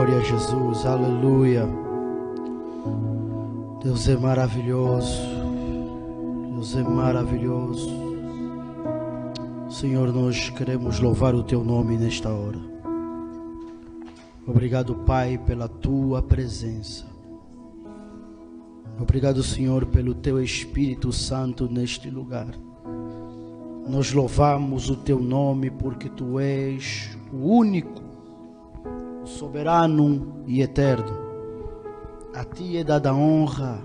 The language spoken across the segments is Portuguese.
Glória a Jesus, aleluia. Deus é maravilhoso, Deus é maravilhoso. Senhor, nós queremos louvar o Teu nome nesta hora. Obrigado, Pai, pela Tua presença. Obrigado, Senhor, pelo Teu Espírito Santo neste lugar. Nós louvamos o Teu nome porque Tu és o único, o soberano e eterno. A Ti é dada a honra,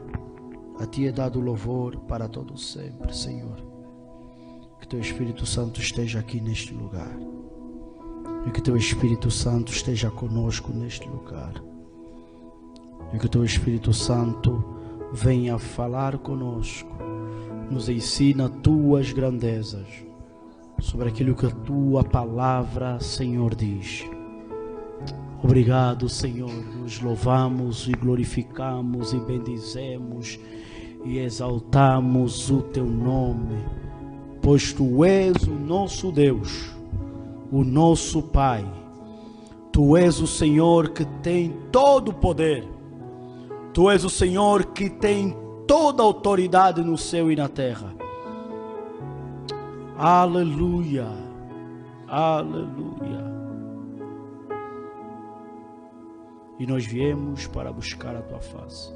a Ti é dado o louvor para todo sempre, Senhor. Que Teu Espírito Santo esteja aqui neste lugar. E que Teu Espírito Santo esteja conosco neste lugar. E que Teu Espírito Santo venha falar conosco. Nos ensina Tuas grandezas sobre aquilo que a Tua palavra, Senhor, diz. Obrigado, Senhor. Nos louvamos e glorificamos e bendizemos e exaltamos o Teu nome, pois Tu és o nosso Deus, o nosso Pai. Tu és o Senhor que tem todo o poder. Tu és o Senhor que tem toda a autoridade no céu e na terra. Aleluia, aleluia. E nós viemos para buscar a Tua face.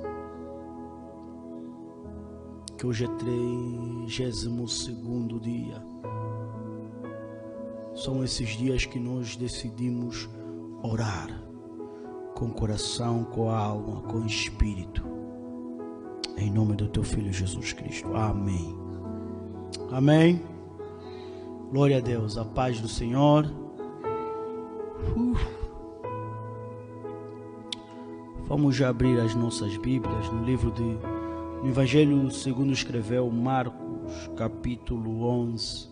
Que hoje é 32º dia. São esses dias que nós decidimos orar com o coração, com a alma, com o espírito. Em nome do Teu Filho Jesus Cristo. Amém. Amém. Glória a Deus. A paz do Senhor. Vamos já abrir as nossas Bíblias no livro no Evangelho segundo escreveu Marcos, capítulo 11.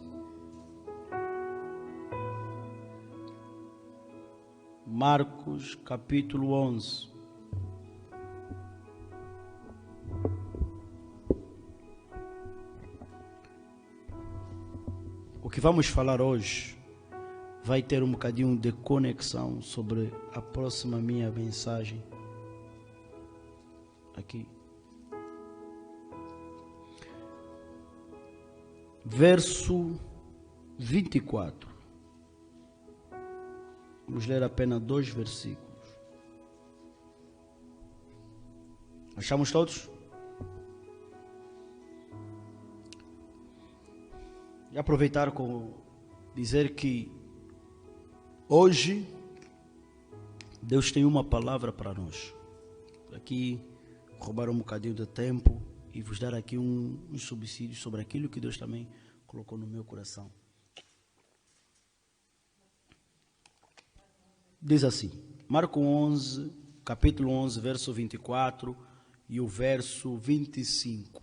Marcos, capítulo 11. O que vamos falar hoje vai ter um bocadinho de conexão sobre a próxima minha mensagem. Aqui. Verso 24. Vamos ler apenas 2 versículos. Achamos todos? E aproveitar com dizer que hoje Deus tem uma palavra para nós. Aqui roubar um bocadinho de tempo e vos dar aqui um subsídio sobre aquilo que Deus também colocou no meu coração. Diz assim, Marcos 11, capítulo 11, verso 24 e o verso 25.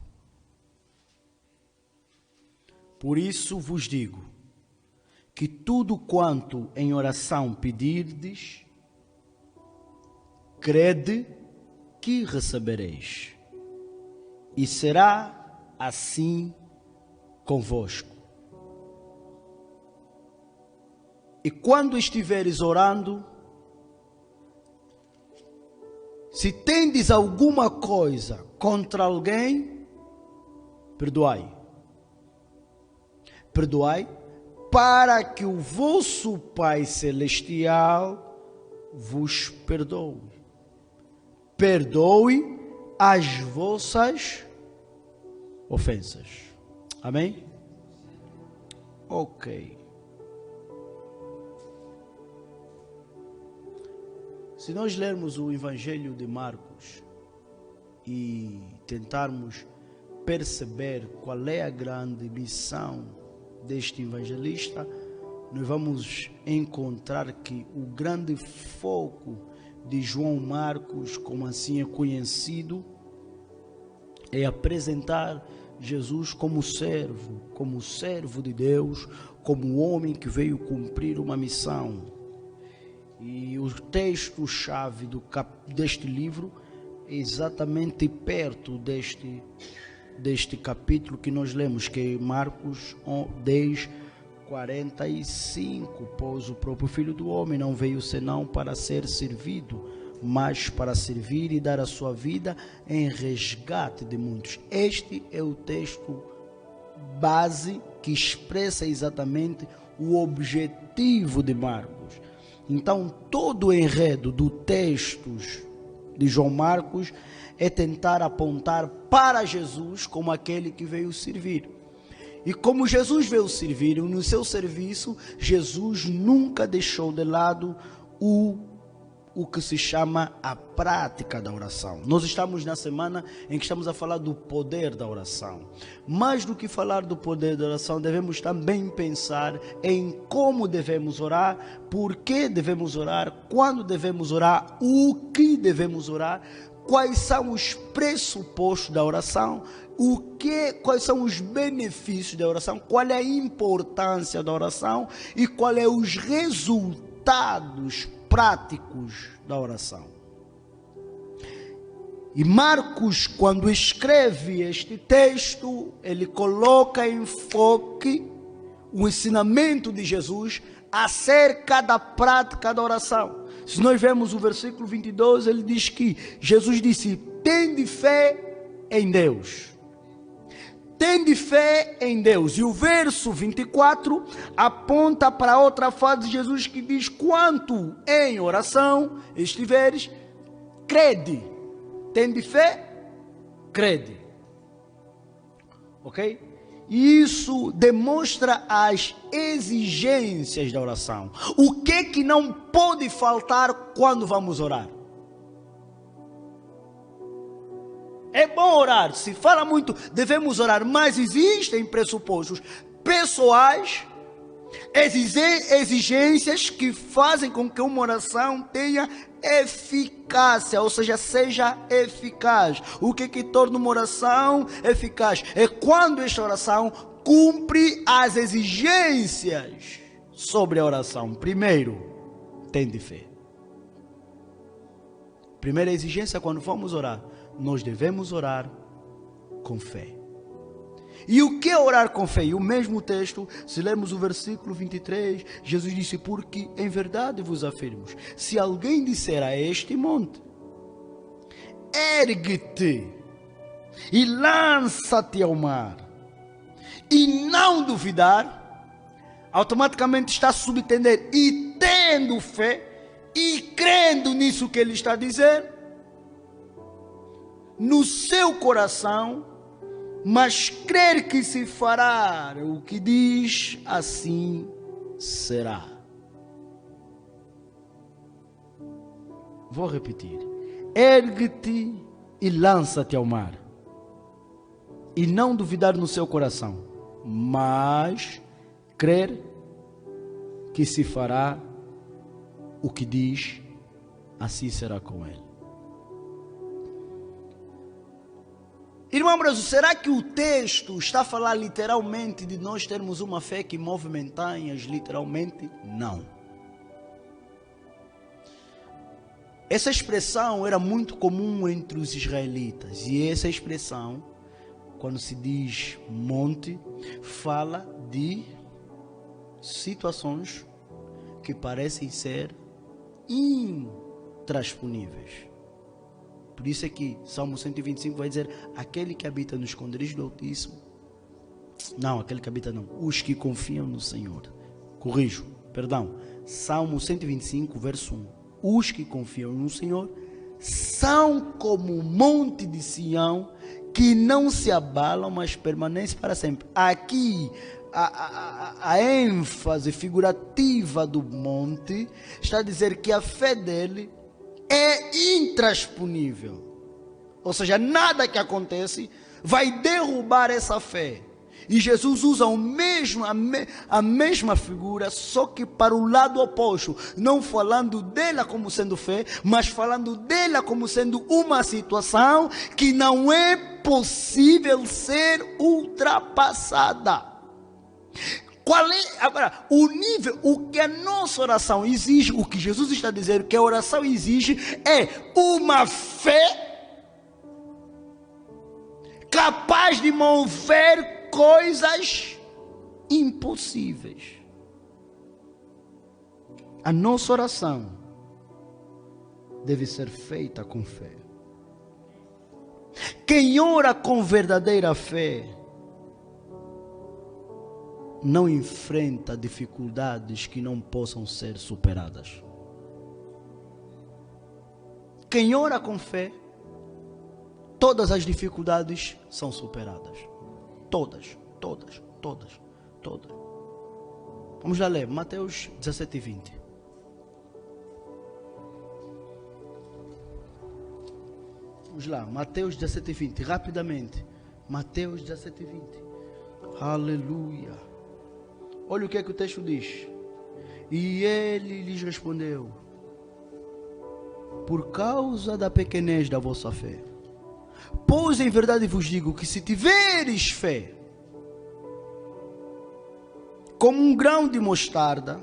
Por isso vos digo, que tudo quanto em oração pedirdes, crede que recebereis, e será assim convosco. E quando estiveres orando, se tendes alguma coisa contra alguém, perdoai. Perdoai, para que o vosso Pai Celestial vos perdoe. Perdoe as vossas ofensas. Amém? Ok. Se nós lermos o Evangelho de Marcos e tentarmos perceber qual é a grande missão deste evangelista, nós vamos encontrar que o grande foco de João Marcos, como assim é conhecido, é apresentar Jesus como servo de Deus, como homem que veio cumprir uma missão. E o texto-chave deste livro é exatamente perto deste capítulo que nós lemos, que é Marcos 10, 45, pois o próprio Filho do Homem não veio senão para ser servido, mas para servir e dar a sua vida em resgate de muitos. Este é o texto base que expressa exatamente o objetivo de Marcos. Então, todo o enredo do textos de João Marcos é tentar apontar para Jesus como aquele que veio servir. E como Jesus veio servir, e no seu serviço, Jesus nunca deixou de lado o que se chama a prática da oração. Nós estamos na semana em que estamos a falar do poder da oração. Mais do que falar do poder da oração, devemos também pensar em como devemos orar, por que devemos orar, quando devemos orar, o que devemos orar, quais são os pressupostos da oração, quais são os benefícios da oração, qual é a importância da oração e qual é os resultados práticos da oração. E Marcos, quando escreve este texto, ele coloca em foco o ensinamento de Jesus acerca da prática da oração. Se nós vemos o versículo 22, ele diz que Jesus disse: tende fé em Deus. Tende fé em Deus. E o verso 24 aponta para outra frase de Jesus que diz: quanto em oração estiveres, crede. Tende fé, crede. Ok? E isso demonstra as exigências da oração. O que não pode faltar quando vamos orar? É bom orar, se fala muito, devemos orar, mas existem pressupostos pessoais, exigências que fazem com que uma oração tenha eficácia, ou seja, seja eficaz. O que torna uma oração eficaz? É quando esta oração cumpre as exigências sobre a oração. Primeiro, tende fé. Primeira exigência quando vamos orar: nós devemos orar com fé. E o que é orar com fé? E o mesmo texto, se lermos o versículo 23, Jesus disse: porque em verdade vos afirmo, se alguém disser a este monte, ergue-te e lança-te ao mar, e não duvidar, automaticamente está a subentender, e tendo fé, e crendo nisso que ele está a dizer, no seu coração, mas crer que se fará o que diz, assim será. Vou repetir: ergue-te e lança-te ao mar, e não duvidar no seu coração, mas crer que se fará o que diz, assim será com ele. Irmão Brasil, será que o texto está a falar literalmente de nós termos uma fé que move montanhas? Literalmente, não. Essa expressão era muito comum entre os israelitas. E essa expressão, quando se diz monte, fala de situações que parecem ser intransponíveis. Por isso é que Salmo 125 vai dizer: aquele que habita no esconderijo do Altíssimo. Não, aquele que habita não. Os que confiam no Senhor. Salmo 125, verso 1. Os que confiam no Senhor são como o monte de Sião, que não se abalam, mas permanece para sempre. Aqui, a ênfase figurativa do monte está a dizer que a fé dele é intransponível. Ou seja, nada que acontece vai derrubar essa fé. E Jesus usa a mesma figura, só que para o lado oposto. Não falando dela como sendo fé, mas falando dela como sendo uma situação que não é possível ser ultrapassada. Qual é agora o nível? O que a nossa oração exige, o que Jesus está dizendo que a oração exige, é uma fé capaz de mover coisas impossíveis. A nossa oração deve ser feita com fé. Quem ora com verdadeira fé não enfrenta dificuldades que não possam ser superadas. Quem ora com fé, todas as dificuldades são superadas. Todas. Vamos lá ler Mateus 17 e 20. Vamos lá, Mateus 17 e 20, rapidamente. Mateus 17 e 20. Aleluia. Olha o que é que o texto diz. E ele lhes respondeu: por causa da pequenez da vossa fé. Pois em verdade vos digo que se tiveres fé, como um grão de mostarda,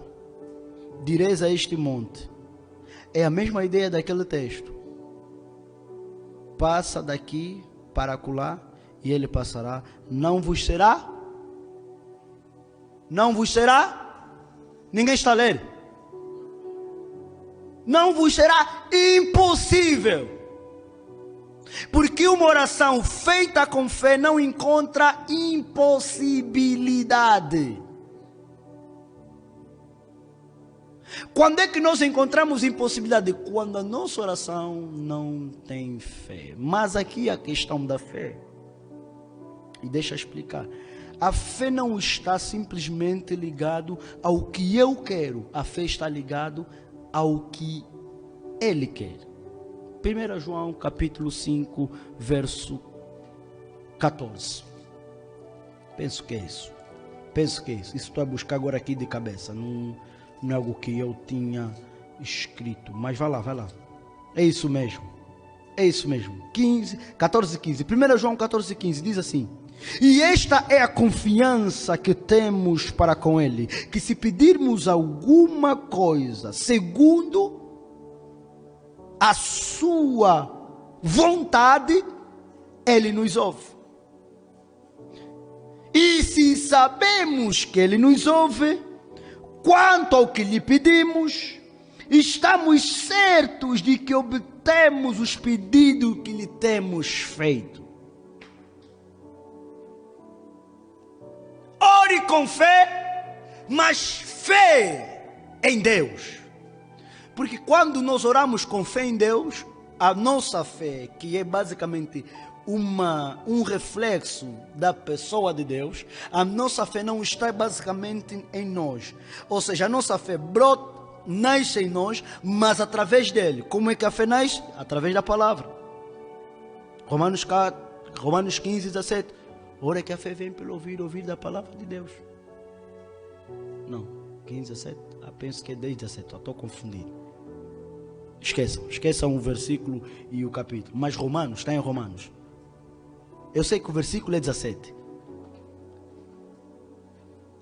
direis a este monte. É a mesma ideia daquele texto. Passa daqui para acolá, e ele passará. Não vos será? Não vos será? Ninguém está a ler. Não vos será impossível. Porque uma oração feita com fé não encontra impossibilidade. Quando é que nós encontramos impossibilidade? Quando a nossa oração não tem fé. Mas aqui a questão da fé, e deixa eu explicar. A fé não está simplesmente ligado ao que eu quero. A fé está ligado ao que Ele quer. 1 João capítulo 5, verso 14. Penso que é isso. Isso estou a buscar agora aqui de cabeça. Não é algo que eu tinha escrito. Mas vai lá. É isso mesmo. 14 e 15. 1 João 14 e 15 diz assim: e esta é a confiança que temos para com Ele, que se pedirmos alguma coisa segundo a sua vontade, Ele nos ouve. E se sabemos que Ele nos ouve, quanto ao que lhe pedimos, estamos certos de que obtemos os pedidos que lhe temos feito. Ore com fé, mas fé em Deus. Porque quando nós oramos com fé em Deus, a nossa fé, que é basicamente um reflexo da pessoa de Deus, a nossa fé não está basicamente em nós. Ou seja, a nossa fé nasce em nós, mas através dele. Como é que a fé nasce? Através da palavra. Romanos 15, 17. Ora que a fé vem pelo ouvir da palavra de Deus. Não, 15, 17. Penso que é 10, 17. Estou confundido. Esqueçam o versículo e o capítulo. Mas Romanos, está em Romanos. Eu sei que o versículo é 17.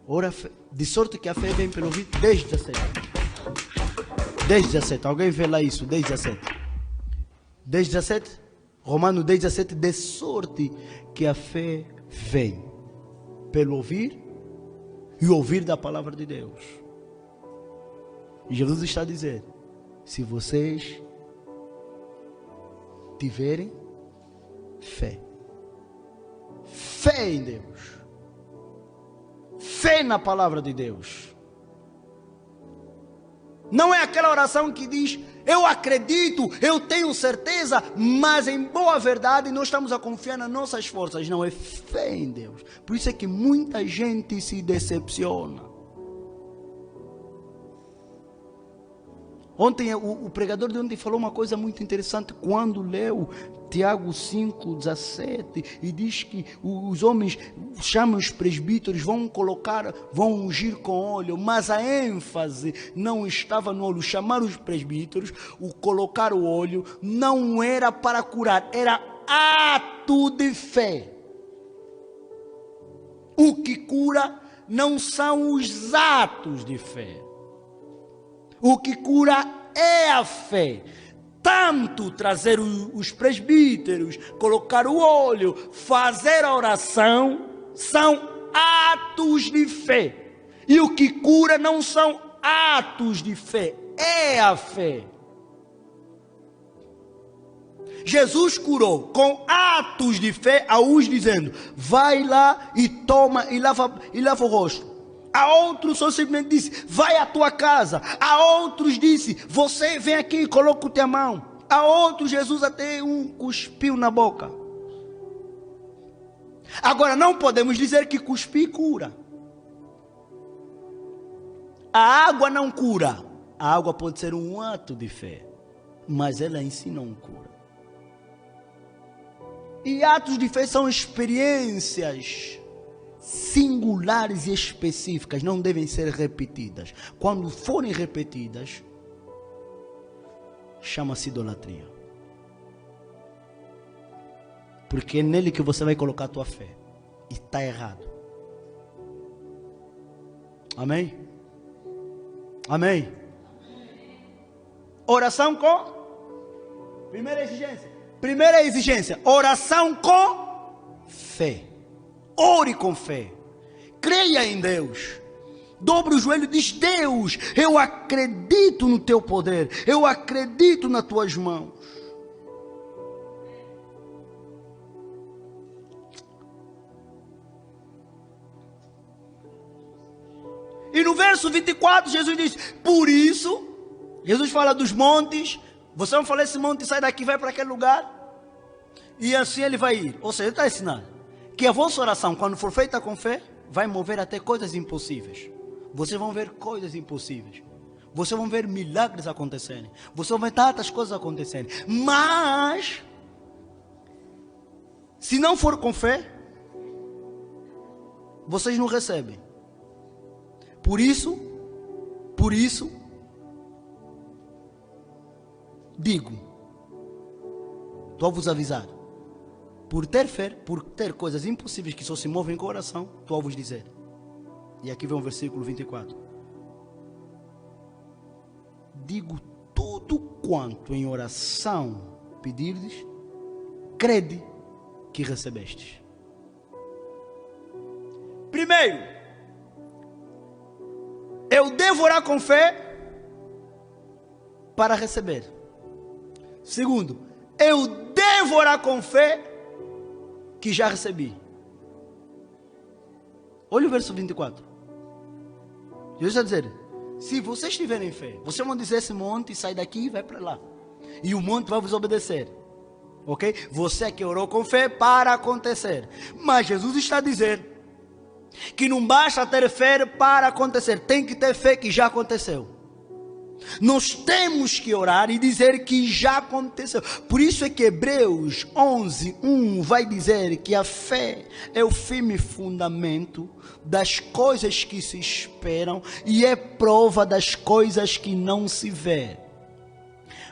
Ora, de sorte que a fé vem pelo ouvir. 10, 17. 10, 17. Alguém vê lá isso? 10, 17. 10, 17. Romanos 10, 17. De sorte que a fé vem pelo ouvir e ouvir da palavra de Deus. E Jesus está a dizer: se vocês tiverem fé em Deus, fé na palavra de Deus, não é aquela oração que diz: eu acredito, eu tenho certeza, mas em boa verdade nós estamos a confiar nas nossas forças. Não, é fé em Deus. Por isso é que muita gente se decepciona. Ontem, o pregador de ontem falou uma coisa muito interessante, quando leu Tiago 5,17, e diz que os homens chamam os presbíteros, vão ungir com óleo, mas a ênfase não estava no óleo. Chamar os presbíteros, o colocar o óleo, não era para curar, era ato de fé. O que cura não são os atos de fé. O que cura é a fé. Tanto trazer os presbíteros, colocar o óleo, fazer a oração, são atos de fé. E o que cura não são atos de fé. É a fé. Jesus curou com atos de fé a uns dizendo: vai lá e toma e lava o rosto. A outros só simplesmente disse: vai à tua casa. A outros disse: você vem aqui e coloca a tua mão. A outros Jesus até cuspiu na boca. Agora não podemos dizer que cuspir cura. A água não cura. A água pode ser um ato de fé, mas ela em si não cura. E atos de fé são experiências singulares e específicas, não devem ser repetidas. Quando forem repetidas, chama-se idolatria. Porque é nele que você vai colocar a tua fé. E está errado. Amém? Amém? Oração com? Primeira exigência, oração com fé. Ore com fé. Creia em Deus. Dobre o joelho e diz: Deus, eu acredito no teu poder. Eu acredito nas tuas mãos. E no verso 24, Jesus diz: por isso, Jesus fala dos montes. Você não fala esse monte, sai daqui, vai para aquele lugar. E assim ele vai ir. Ou seja, ele está ensinando que a vossa oração, quando for feita com fé, vai mover até coisas impossíveis. Vocês vão ver coisas impossíveis. Vocês vão ver milagres acontecerem. Vocês vão ver tantas coisas acontecerem. Mas, se não for com fé, vocês não recebem. Por isso, digo, estou a vos avisar, por ter fé, por ter coisas impossíveis que só se movem com oração, estou a vos dizer. E aqui vem o versículo 24. Digo tudo quanto em oração pedirdes, crede que recebestes. Primeiro, eu devo orar com fé para receber. Segundo, eu devo orar com fé que já recebi. Olha o verso 24. Jesus está dizendo: se vocês tiverem fé, vocês vão dizer esse monte, sai daqui e vai para lá. E o monte vai vos obedecer. Ok? Você que orou com fé para acontecer. Mas Jesus está a dizer que não basta ter fé para acontecer. Tem que ter fé que já aconteceu. Nós temos que orar e dizer que já aconteceu. Por isso é que Hebreus 11:1 vai dizer que a fé é o firme fundamento das coisas que se esperam e é prova das coisas que não se vê.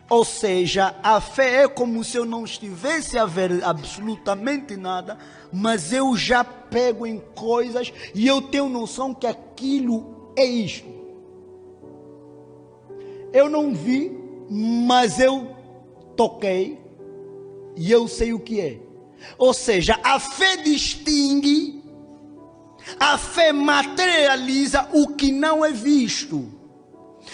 Ou seja, a fé é como se eu não estivesse a ver absolutamente nada, mas eu já pego em coisas e eu tenho noção que aquilo é isto. Eu não vi, mas eu toquei e eu sei o que é. Ou seja, a fé distingue, a fé materializa o que não é visto.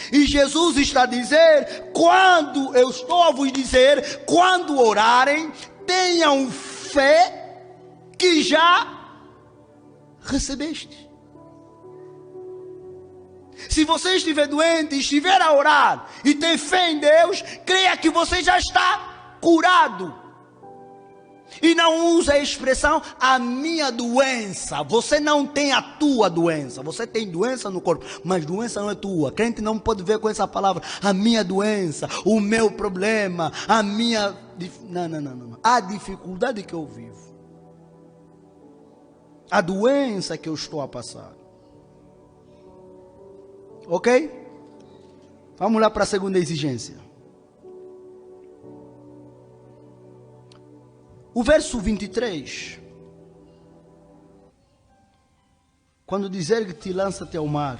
E Jesus está a dizer, quando eu estou a vos dizer, quando orarem, tenham fé que já recebeste. Se você estiver doente, estiver a orar e tem fé em Deus, creia que você já está curado. E não use a expressão a minha doença. Você não tem a tua doença. Você tem doença no corpo, mas doença não é tua. Crente não pode ver com essa palavra a minha doença, o meu problema, a minha... Não. A dificuldade que eu vivo, a doença que eu estou a passar. Ok? Vamos lá para a segunda exigência. O verso 23. Quando dizer que te lança-te ao mar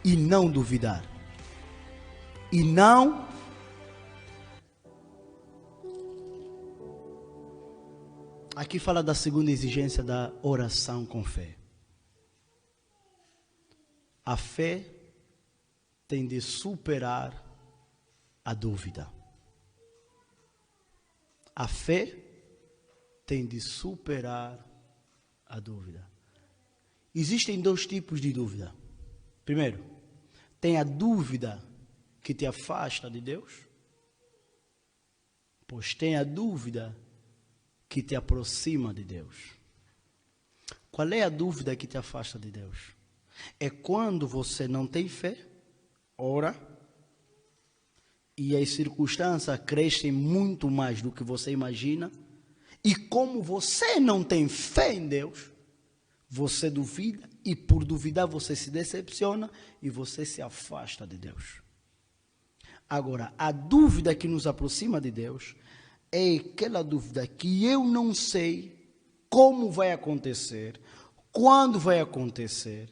e não duvidar. E não... Aqui fala da segunda exigência da oração com fé. A fé tem de superar a dúvida. A fé tem de superar a dúvida. Existem dois tipos de dúvida. Primeiro, tem a dúvida que te afasta de Deus, pois tem a dúvida que te aproxima de Deus. Qual é a dúvida que te afasta de Deus? É quando você não tem fé, ora, e as circunstâncias crescem muito mais do que você imagina, e como você não tem fé em Deus, você duvida, e por duvidar você se decepciona e você se afasta de Deus. Agora, a dúvida que nos aproxima de Deus é aquela dúvida que eu não sei como vai acontecer, quando vai acontecer,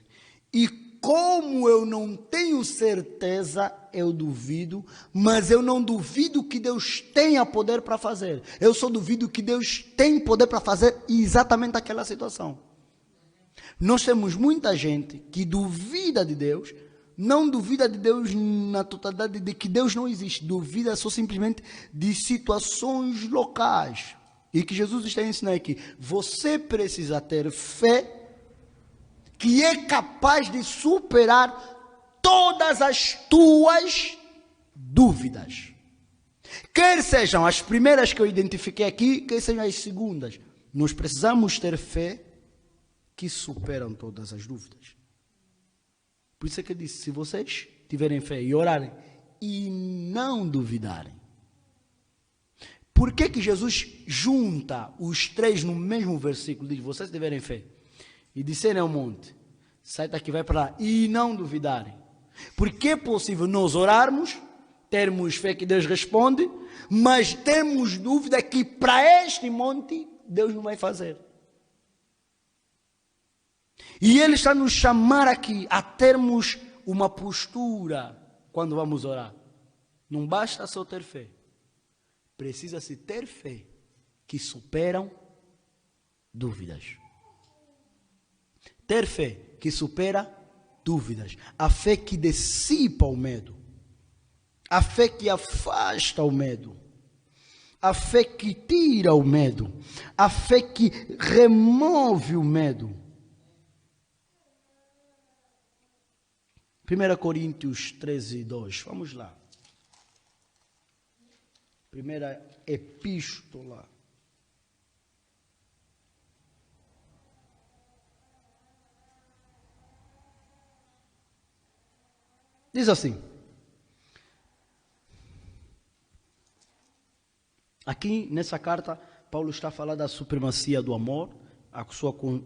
e como eu não tenho certeza, eu duvido, mas eu não duvido que Deus tenha poder para fazer. Eu só duvido que Deus tem poder para fazer exatamente aquela situação. Nós temos muita gente que duvida de Deus, não duvida de Deus na totalidade de que Deus não existe, duvida só simplesmente de situações locais. E que Jesus está ensinando aqui, você precisa ter fé que é capaz de superar todas as tuas dúvidas. Quer sejam as primeiras que eu identifiquei aqui, quer sejam as segundas. Nós precisamos ter fé que superam todas as dúvidas. Por isso é que eu disse, se vocês tiverem fé e orarem e não duvidarem. Por que que Jesus junta os três no mesmo versículo? Diz, vocês tiverem fé e disserem ao monte, sai daqui, vai para lá, e não duvidarem. Porque é possível nós orarmos, termos fé que Deus responde, mas temos dúvida que para este monte Deus não vai fazer. E Ele está nos chamar aqui a termos uma postura quando vamos orar. Não basta só ter fé. Precisa-se ter fé que superam dúvidas. Ter fé que supera dúvidas. A fé que dissipa o medo. A fé que afasta o medo. A fé que tira o medo. A fé que remove o medo. 1 Coríntios 13, 2. Vamos lá. Primeira epístola. Diz assim. Aqui nessa carta, Paulo está falando da supremacia do amor.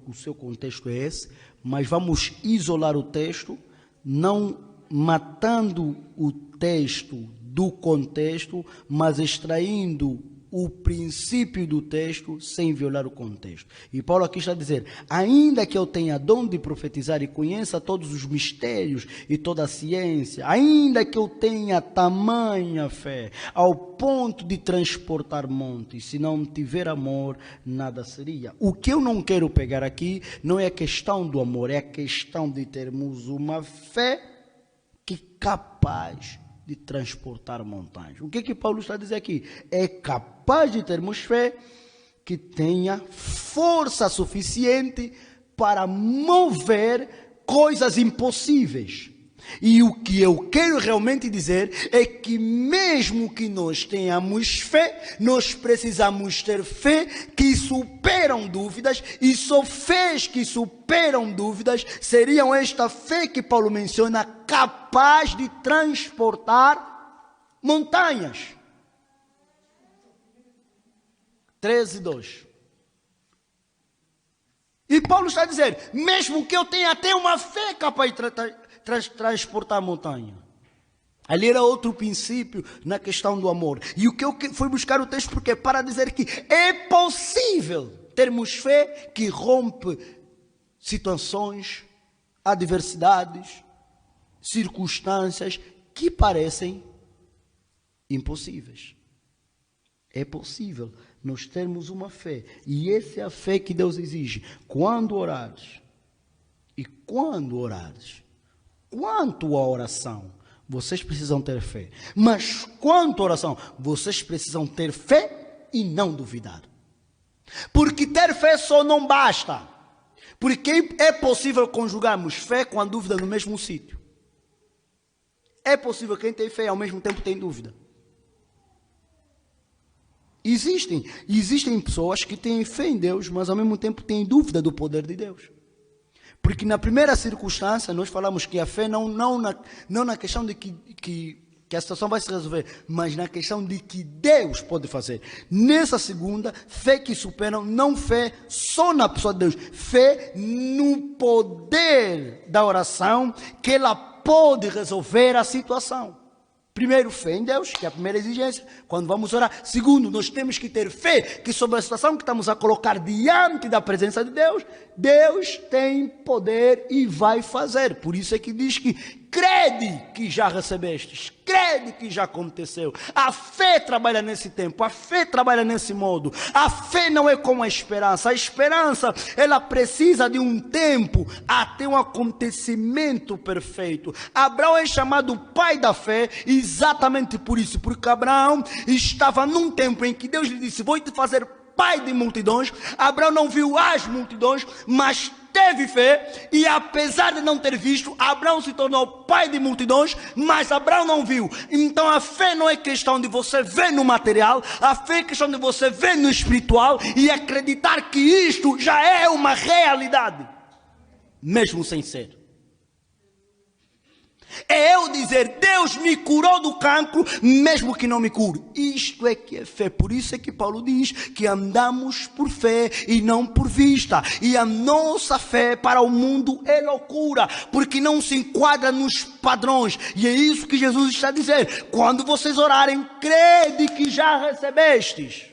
O seu contexto é esse. Mas vamos isolar o texto, não matando o texto do contexto, mas extraindo o princípio do texto sem violar o contexto. E Paulo aqui está a dizer, ainda que eu tenha dom de profetizar e conheça todos os mistérios e toda a ciência, ainda que eu tenha tamanha fé, ao ponto de transportar montes, se não tiver amor, nada seria. O que eu não quero pegar aqui não é a questão do amor, é a questão de termos uma fé que é capaz de transportar montanhas. O que Paulo está a dizer aqui? É capaz de termos fé que tenha força suficiente para mover coisas impossíveis. E o que eu quero realmente dizer é que mesmo que nós tenhamos fé, nós precisamos ter fé que superam dúvidas, e só fés que superam dúvidas seriam esta fé que Paulo menciona, capaz de transportar montanhas. 13, 2. E Paulo está a dizer, mesmo que eu tenha até uma fé capaz de transportar a montanha. Ali era outro princípio na questão do amor. E o que eu fui buscar o texto porque para dizer que é possível termos fé que rompe situações, adversidades, circunstâncias que parecem impossíveis. É possível nós termos uma fé. E essa é a fé que Deus exige. Quando orares, e quando orares, quanto à oração, vocês precisam ter fé. Mas quanto à oração, vocês precisam ter fé e não duvidar. Porque ter fé só não basta. Porque é possível conjugarmos fé com a dúvida no mesmo sítio. É possível quem tem fé ao mesmo tempo tem dúvida. Existem pessoas que têm fé em Deus, mas ao mesmo tempo têm dúvida do poder de Deus. Porque na primeira circunstância nós falamos que a fé não na questão de que a situação vai se resolver, mas na questão de que Deus pode fazer. Nessa segunda, fé que supera, não fé só na pessoa de Deus, fé no poder da oração, que ela pode resolver a situação. Primeiro, fé em Deus, que é a primeira exigência, quando vamos orar. Segundo, nós temos que ter fé que sobre a situação que estamos a colocar diante da presença de Deus, Deus tem poder e vai fazer. Por isso é que diz que crede que já recebestes, crede que já aconteceu. A fé trabalha nesse tempo, a fé trabalha nesse modo. A fé não é como a esperança ela precisa de um tempo até um acontecimento perfeito. Abraão é chamado pai da fé exatamente por isso, porque Abraão estava num tempo em que Deus lhe disse: vou te fazer pai de multidões. Abraão não viu as multidões, mas teve fé, e apesar de não ter visto, Abraão se tornou pai de multidões, mas Abraão não viu. Então a fé não é questão de você ver no material, a fé é questão de você ver no espiritual e acreditar que isto já é uma realidade, mesmo sem ser. É eu dizer: Deus me curou do cancro, mesmo que não me cure. Isto é que é fé. Por isso é que Paulo diz que andamos por fé e não por vista. E a nossa fé para o mundo é loucura, porque não se enquadra nos padrões. E é isso que Jesus está a dizer: quando vocês orarem, crede que já recebestes.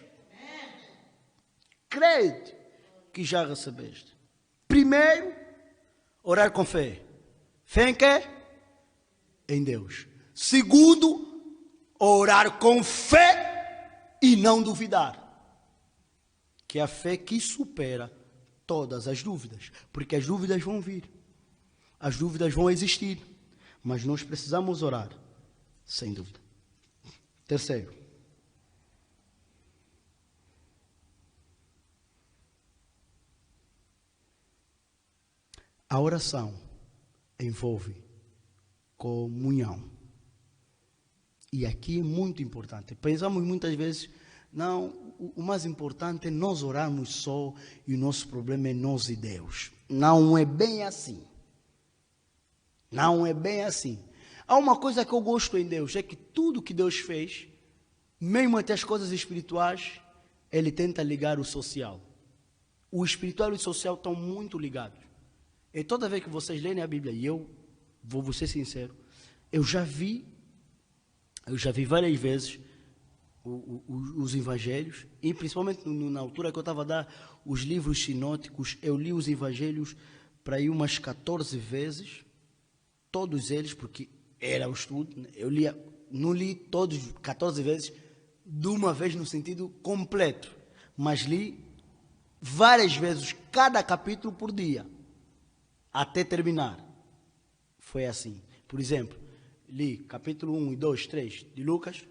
Crede que já recebeste. Primeiro, orar com fé. Fé em quê? Em Deus. Segundo, orar com fé e não duvidar. Que é a fé que supera todas as dúvidas. Porque as dúvidas vão vir. As dúvidas vão existir. Mas nós precisamos orar, sem dúvida. Terceiro. A oração envolve comunhão. E aqui é muito importante. Pensamos muitas vezes, não, o mais importante é nós orarmos só e o nosso problema é nós e Deus. Não é bem assim. Não é bem assim. Há uma coisa que eu gosto em Deus, é que tudo que Deus fez, mesmo até as coisas espirituais, Ele tenta ligar o social. O espiritual e o social estão muito ligados. E toda vez que vocês lerem a Bíblia, e eu vou ser sincero, eu já vi várias vezes os evangelhos, e principalmente na altura que eu estava a dar os livros sinóticos, eu li os evangelhos para ir umas 14 vezes, todos eles, porque era o estudo, não li todos 14 vezes de uma vez no sentido completo, mas li várias vezes cada capítulo por dia, até terminar. Foi assim. Por exemplo, li capítulo 1 e 2, 3 de Lucas,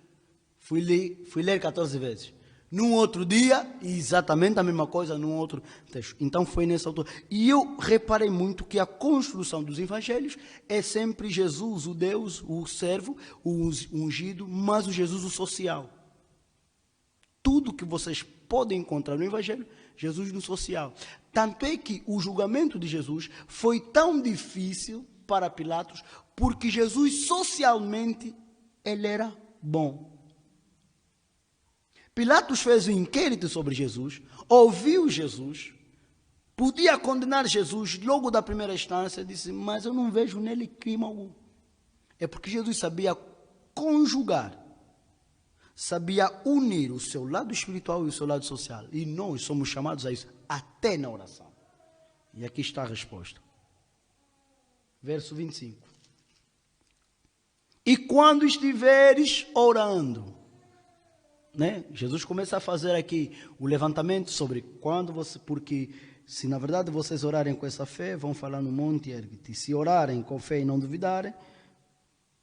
fui ler 14 vezes. Num outro dia, exatamente a mesma coisa, num outro texto. Então foi nessa altura. E eu reparei muito que a construção dos evangelhos é sempre Jesus, o Deus, o servo, o ungido, mas o Jesus, o social. Tudo que vocês podem encontrar no evangelho, Jesus no social. Tanto é que o julgamento de Jesus foi tão difícil para Pilatos, porque Jesus socialmente ele era bom. Pilatos fez um inquérito sobre Jesus, ouviu Jesus, podia condenar Jesus logo da primeira instância, disse: mas eu não vejo nele crime algum. É porque Jesus sabia conjugar, sabia unir o seu lado espiritual e o seu lado social. E nós somos chamados a isso, até na oração. E aqui está a resposta. Verso 25. E quando estiveres orando, né? Jesus começa a fazer aqui o levantamento sobre quando você, porque se na verdade vocês orarem com essa fé, vão falar no monte, ergue-te. Se orarem com fé e não duvidarem,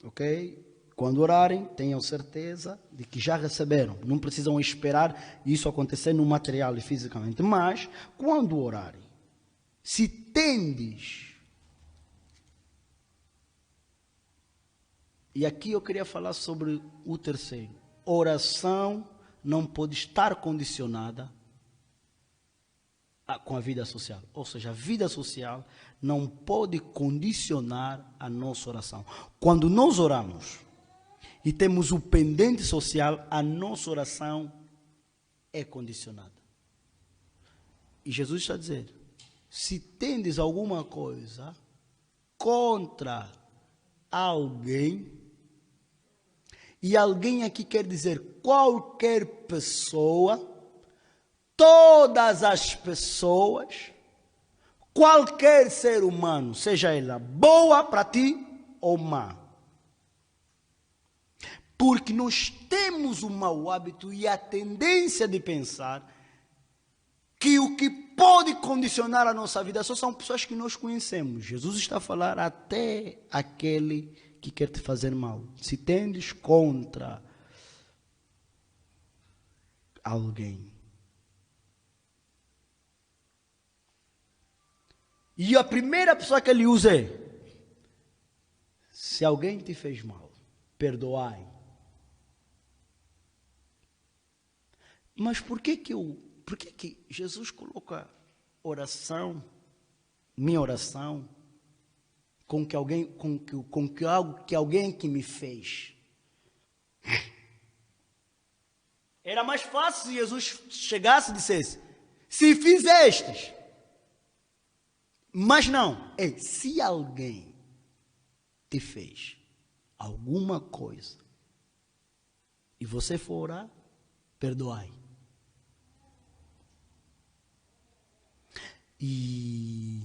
Ok? Quando orarem, tenham certeza de que já receberam. Não precisam esperar isso acontecer no material e fisicamente. Mas, quando orarem, se tendes... E aqui eu queria falar sobre o terceiro. Oração não pode estar condicionada com a vida social. Ou seja, a vida social não pode condicionar a nossa oração. Quando nós oramos e temos o pendente social, a nossa oração é condicionada. E Jesus está a dizer, se tendes alguma coisa contra alguém, e alguém aqui quer dizer qualquer pessoa, todas as pessoas, qualquer ser humano, seja ela boa para ti ou má. Porque nós temos o mau hábito e a tendência de pensar que o que pode condicionar a nossa vida só são pessoas que nós conhecemos. Jesus está a falar até aquele que quer te fazer mal. Se tendes contra alguém. E a primeira pessoa que ele usa é: se alguém te fez mal, perdoai. Mas por que Jesus coloca oração, minha oração, com algo que alguém que me fez? Era mais fácil se Jesus chegasse e dissesse: se fizestes. Mas não, se alguém te fez alguma coisa e você for orar, perdoai. E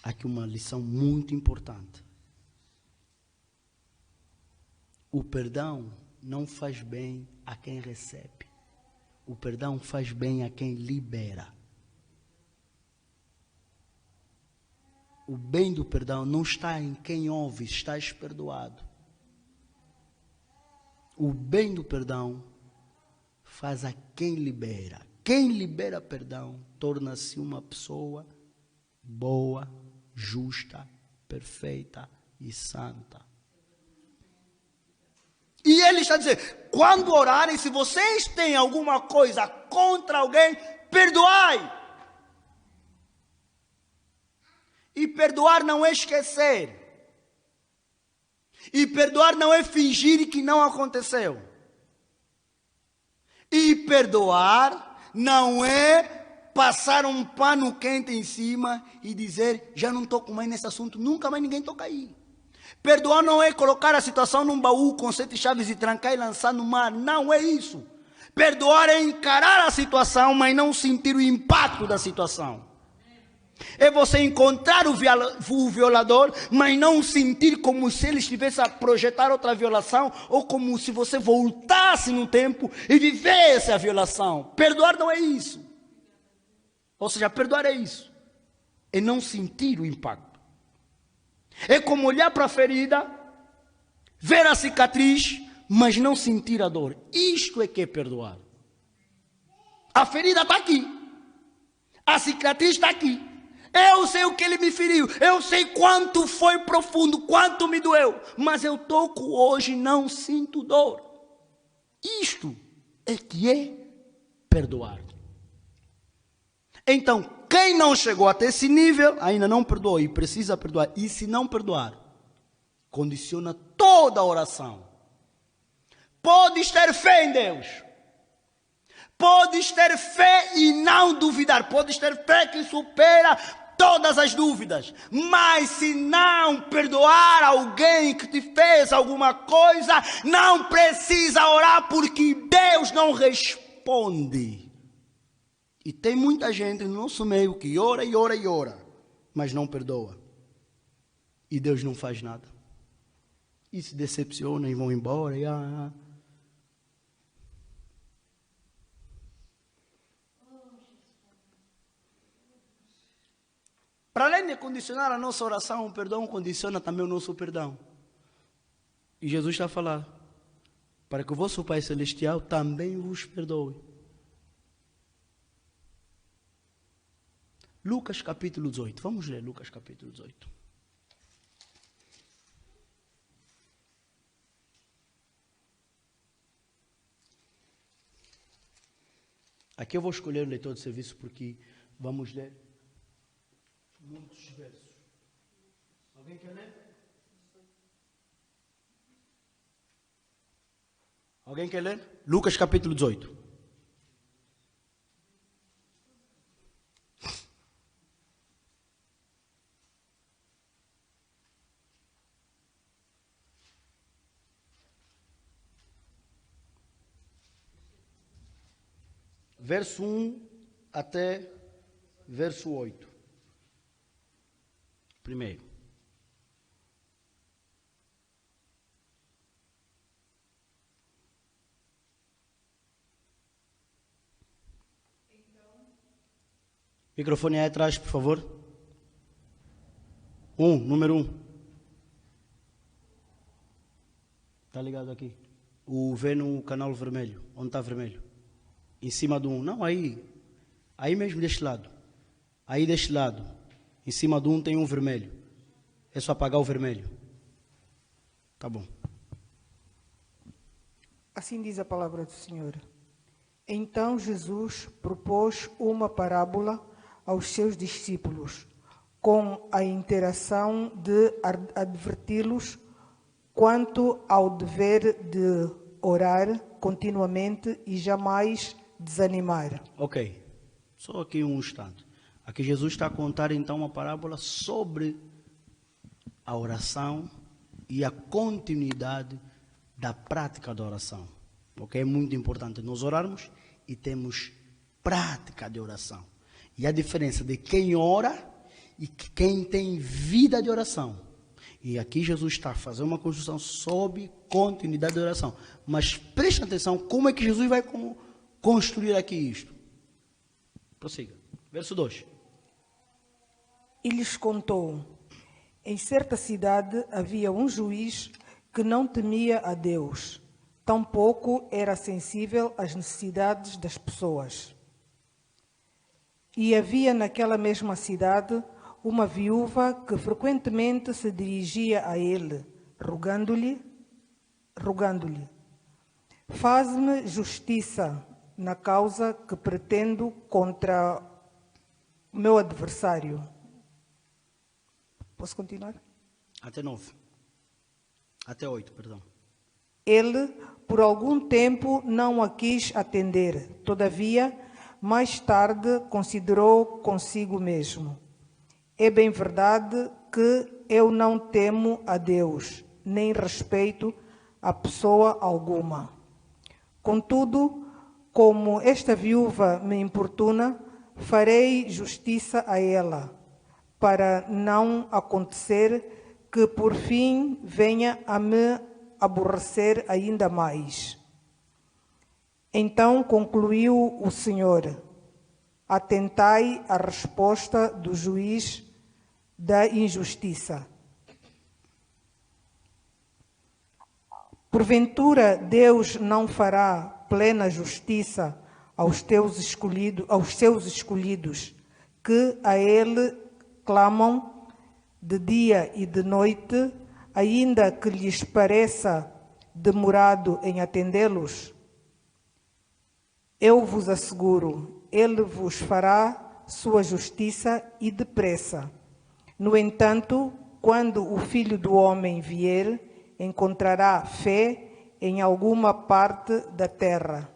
aqui uma lição muito importante. O perdão não faz bem a quem recebe. O perdão faz bem a quem libera. O bem do perdão não está em quem ouve, estás perdoado. O bem do perdão faz a quem libera. Quem libera perdão torna-se uma pessoa boa, justa, perfeita e santa. E ele está dizendo, quando orarem, se vocês têm alguma coisa contra alguém, perdoai. E perdoar não é esquecer. E perdoar não é fingir que não aconteceu. E perdoar não é passar um pano quente em cima e dizer, já não toco mais nesse assunto, nunca mais ninguém toca aí. Perdoar não é colocar a situação num baú com 7 chaves e trancar e lançar no mar. Não é isso. Perdoar é encarar a situação, mas não sentir o impacto da situação. É você encontrar o violador, mas não sentir como se ele estivesse a projetar outra violação, ou como se você voltasse no tempo e vivesse a violação. Perdoar não é isso. Ou seja, perdoar é isso. É não sentir o impacto. É como olhar para a ferida, ver a cicatriz, mas não sentir a dor. Isto é que é perdoar. A ferida está aqui. A cicatriz está aqui. Eu sei o que ele me feriu. Eu sei quanto foi profundo, quanto me doeu. Mas eu toco hoje e não sinto dor. Isto é que é perdoar. Então, quem não chegou até esse nível, ainda não perdoou e precisa perdoar. E se não perdoar, condiciona toda a oração. Podes ter fé em Deus. Podes ter fé e não duvidar. Podes ter fé que supera todas as dúvidas. Mas se não perdoar alguém que te fez alguma coisa, não precisa orar, porque Deus não responde. E tem muita gente no nosso meio que ora e ora e ora, mas não perdoa. E Deus não faz nada. E se decepciona e vão embora. Para além de condicionar a nossa oração, o perdão condiciona também o nosso perdão. E Jesus está a falar, para que o vosso Pai Celestial também vos perdoe. Lucas capítulo 18. Vamos ler Lucas capítulo 18. Aqui eu vou escolher o leitor de serviço porque vamos ler muitos versos. Alguém quer ler? Alguém quer ler? Lucas capítulo 18. Verso 1 até verso 8. Primeiro. Microfone aí atrás, por favor. Número 1. Está ligado aqui. O vê no canal vermelho. Onde está vermelho? Em cima do 1. Não, aí. Aí mesmo deste lado. Aí deste lado. Em cima do 1 tem um vermelho. É só apagar o vermelho. Tá bom. Assim diz a palavra do Senhor. Então Jesus propôs uma parábola aos seus discípulos, com a interação de adverti-los quanto ao dever de orar continuamente e jamais desanimar. Ok, só aqui um instante. Aqui Jesus está a contar então uma parábola sobre a oração e a continuidade da prática da oração. Ok, é muito importante nós orarmos e temos prática de oração. E a diferença de quem ora e quem tem vida de oração. E aqui Jesus está fazendo uma construção sobre continuidade de oração. Mas preste atenção, como é que Jesus vai construir aqui isto? Prossiga. Verso 2. E lhes contou: em certa cidade havia um juiz que não temia a Deus, tampouco era sensível às necessidades das pessoas. E havia naquela mesma cidade uma viúva que frequentemente se dirigia a ele, rogando-lhe: faz-me justiça na causa que pretendo contra o meu adversário. Posso continuar? Até 9. Até 8, perdão. Ele, por algum tempo, não a quis atender. Todavia, mais tarde, considerou consigo mesmo: é bem verdade que eu não temo a Deus, nem respeito a pessoa alguma. Contudo, como esta viúva me importuna, farei justiça a ela, para não acontecer que por fim venha a me aborrecer ainda mais. Então concluiu o Senhor: atentai à resposta do juiz da injustiça. Porventura Deus não fará plena justiça aos seus escolhidos, que a Ele clamam de dia e de noite, ainda que lhes pareça demorado em atendê-los? Eu vos asseguro, Ele vos fará sua justiça e depressa. No entanto, quando o Filho do Homem vier, encontrará fé em alguma parte da terra?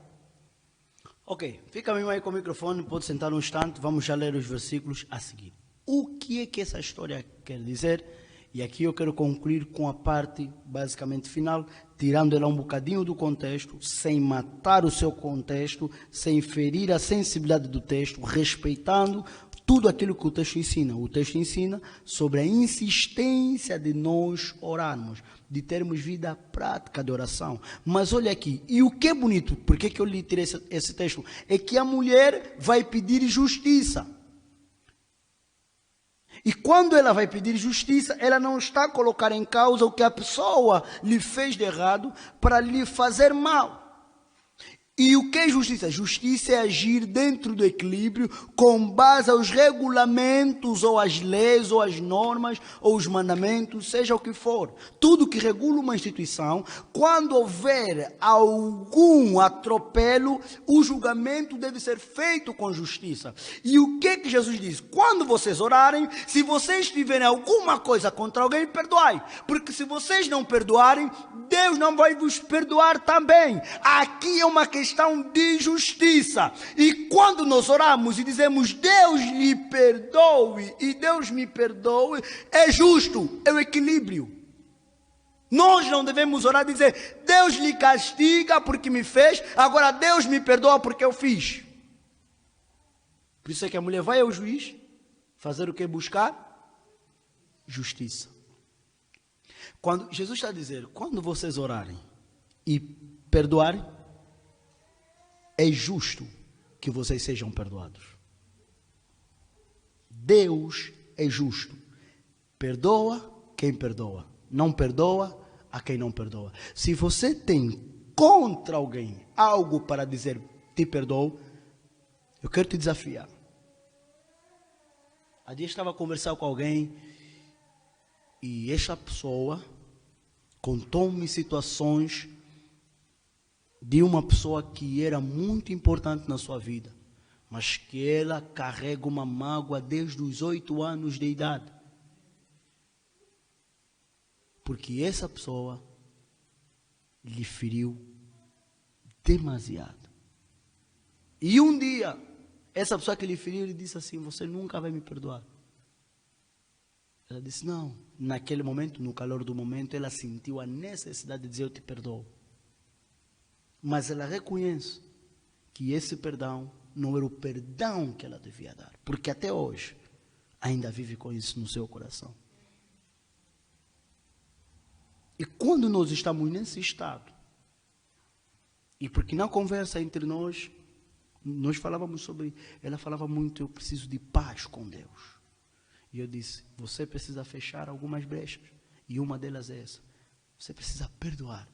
Ok, fica mesmo aí com o microfone, pode sentar um instante, vamos já ler os versículos a seguir. O que é que essa história quer dizer? E aqui eu quero concluir com a parte basicamente final, tirando ela um bocadinho do contexto, sem matar o seu contexto, sem ferir a sensibilidade do texto, respeitando tudo aquilo que o texto ensina. O texto ensina sobre a insistência de nós orarmos, de termos vida prática de oração. Mas olha aqui, e o que é bonito, por que eu lhe tirei esse texto? É que a mulher vai pedir justiça. E quando ela vai pedir justiça, ela não está a colocar em causa o que a pessoa lhe fez de errado para lhe fazer mal. E o que é justiça? Justiça é agir dentro do equilíbrio com base aos regulamentos, ou as leis, ou as normas, ou os mandamentos, seja o que for. Tudo que regula uma instituição, quando houver algum atropelo, o julgamento deve ser feito com justiça. E o que Jesus diz? Quando vocês orarem, se vocês tiverem alguma coisa contra alguém, perdoai. Porque se vocês não perdoarem, Deus não vai vos perdoar também. Aqui é uma questão de justiça. E quando nós oramos e dizemos Deus lhe perdoe e Deus me perdoe, é justo, é o equilíbrio. Nós não devemos orar e dizer Deus lhe castiga porque me fez, agora Deus me perdoa porque eu fiz. Por isso é que a mulher vai ao juiz fazer o que? Buscar justiça. Quando Jesus está a dizer, quando vocês orarem e perdoarem, é justo que vocês sejam perdoados. Deus é justo. Perdoa quem perdoa. Não perdoa a quem não perdoa. Se você tem contra alguém algo para dizer te perdoo, eu quero te desafiar. Há dias estava a conversar com alguém e esta pessoa contou-me situações de uma pessoa que era muito importante na sua vida, mas que ela carrega uma mágoa desde os 8 anos de idade. Porque essa pessoa lhe feriu demasiado. E um dia, essa pessoa que lhe feriu, lhe disse assim, você nunca vai me perdoar. Ela disse, não. Naquele momento, no calor do momento, ela sentiu a necessidade de dizer, eu te perdoo. Mas ela reconhece que esse perdão não era o perdão que ela devia dar. Porque até hoje, ainda vive com isso no seu coração. E quando nós estamos nesse estado, e porque na conversa entre nós falávamos sobre, ela falava muito, eu preciso de paz com Deus. E eu disse, você precisa fechar algumas brechas. E uma delas é essa. Você precisa perdoar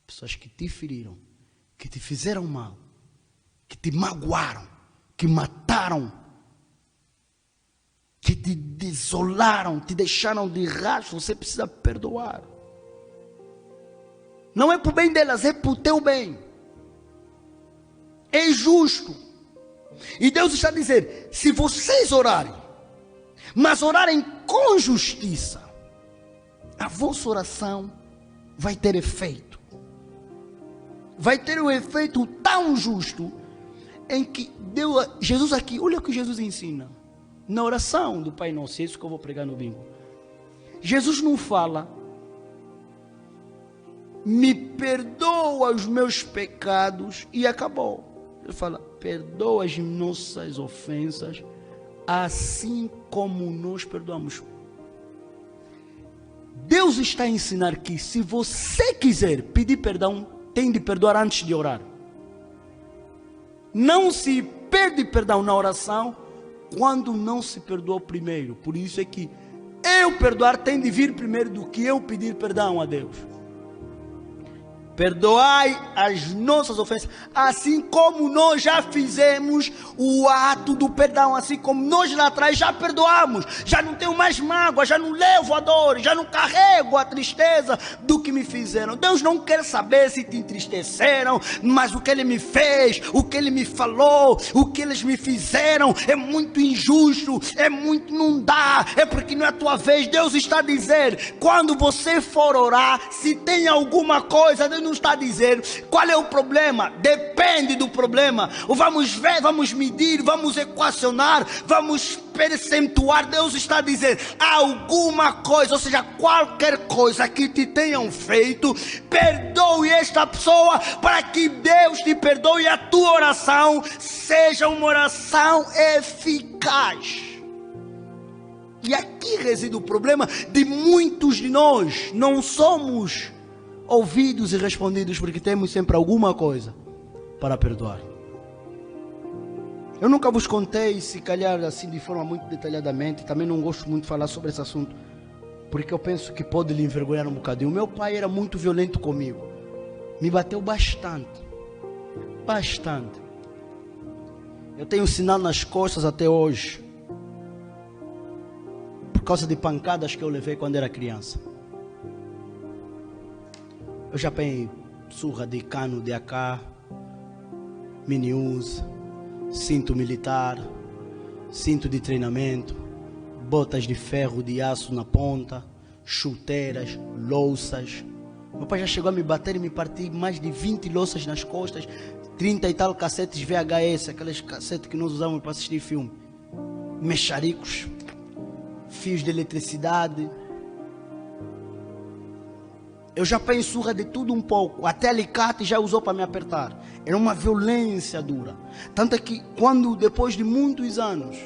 pessoas que te feriram, que te fizeram mal, que te magoaram, que mataram, que te desolaram, te deixaram de rastro. Você precisa perdoar. Não é para o bem delas, é para o teu bem. É justo. E Deus está a dizer, se vocês orarem, mas orarem com justiça, a vossa oração vai ter efeito. Vai ter um efeito tão justo, em que Jesus aqui, olha o que Jesus ensina. Na oração do Pai Nosso, é isso que eu vou pregar no bingo. Jesus não fala, me perdoa os meus pecados e acabou. Ele fala, perdoa as nossas ofensas, assim como nós perdoamos. Deus está a ensinar que se você quiser pedir perdão, tem de perdoar antes de orar. Não se pede perdão na oração quando não se perdoou primeiro. Por isso é que eu perdoar tem de vir primeiro do que eu pedir perdão a Deus. Perdoai as nossas ofensas, assim como nós já fizemos o ato do perdão, assim como nós lá atrás já perdoamos, já não tenho mais mágoa, já não levo a dor, já não carrego a tristeza do que me fizeram. Deus não quer saber se te entristeceram, mas o que Ele me fez, o que Ele me falou, o que eles me fizeram é muito injusto, é muito, não dá, é porque não é a tua vez. Deus está a dizer, quando você for orar, se tem alguma coisa, Deus não está a dizer qual é o problema, depende do problema. Ou vamos ver, vamos medir, vamos equacionar, vamos percentuar. Deus está a dizer alguma coisa, ou seja, qualquer coisa que te tenham feito, perdoe esta pessoa para que Deus te perdoe e a tua oração seja uma oração eficaz. E aqui reside o problema de muitos de nós. Não somos ouvidos e respondidos porque temos sempre alguma coisa para perdoar. Eu nunca vos contei, se calhar assim de forma muito detalhadamente, também não gosto muito de falar sobre esse assunto, porque eu penso que pode lhe envergonhar um bocadinho. O meu pai era muito violento comigo, me bateu bastante, bastante. Eu tenho sinal nas costas até hoje, por causa de pancadas que eu levei quando era criança. Eu já apanhei surra de cano de AK, mini-uso, cinto militar, cinto de treinamento, botas de ferro de aço na ponta, chuteiras, louças. Meu pai já chegou a me bater e me partir mais de 20 louças nas costas, 30 e tal cassetes VHS, aqueles cassetes que nós usávamos para assistir filme, mexaricos, fios de eletricidade. Eu já apanhei surra de tudo um pouco, até alicate já usou para me apertar. Era uma violência dura. Tanto é que quando, depois de muitos anos,